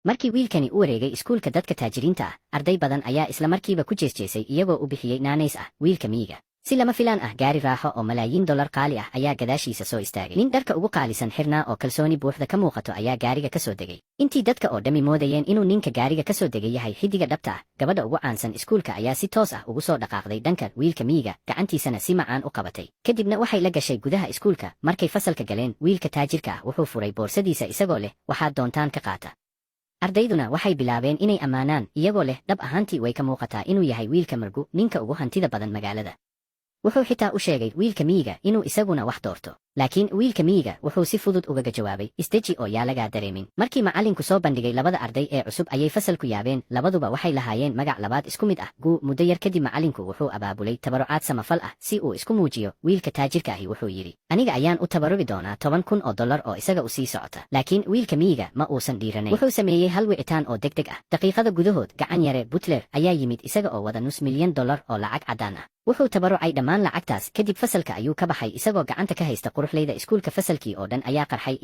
markii wiilkani u wareegay iskuulka dadka taajiriinta ah, arday badan ayaa isla markiiba ku jeesjeesay iyagoo u bixiyey naanays ah wiilka miyiga. si lama filaan ah gaari raaxo oo malaayiin dollar qaali ah ayaa gadaashiisa soo istaagay. nin dharka ugu qaalisan xirnaa oo kalsooni buuxda ka muuqato ayaa gaariga ka soo degay. intii dadka oo dhammi moodayeen inuu ninka gaariga ka soo degay yahay xiddiga dhabta ah, gabadha ugu caansan iskuulka ayaa si toos ah ugu soo dhaqaaqday dhanka wiilka miyiga, gacantiisana si macaan u qabatay. kadibna waxay la gashay gudaha iskuulka. markay fasalka galeen, wiilka taajirka ah wuxuu furay boorsadiisa isagoo leh, waxaad doontaan ka qaata. ardayduna waxay bilaabeen inay ammaanaan, iyagoo leh, dhab ahaantii way ka muuqataa inuu yahay wiilka margu, ninka ugu hantida badan magaalada. wuxuu xitaa u sheegay wiilka miyiga inuu isaguna wax doorto. laakiin wiilka miyiga wuxuu si fudud ugaga jawaabay, isdeji oo yaa lagaa dareemin. markii macallinku soo bandhigay labada arday ee cusub ayay fasalku yaabeen. labaduba waxay lahaayeen magac labaad isku mid ah. muddo yar kadib macallinku wuxuu abaabulay tabarucaad samafal ah si uu isku muujiyo. wiilka taajirka ahi wuxuu yidhi, aniga ayaan u tabaruci doonaa $10,000 oo isaga u sii socota. laakiin wiilka miyiga ma uusan dhiiranayn. wuxuu sameeyey hal wicitaan oo degdeg ah. daqiiqada gudahood, gacan yare Butler ayaa yimid isaga oo wada $500,000 oo lacag caddaan ah. wuxuu tabarucay dhammaan lacagtaas. kadib fasalka ayuu ka baxay isagoo gacanta ka haysta quruxleyda iskuulka. fasalkii oo dhan ayaa qarxay.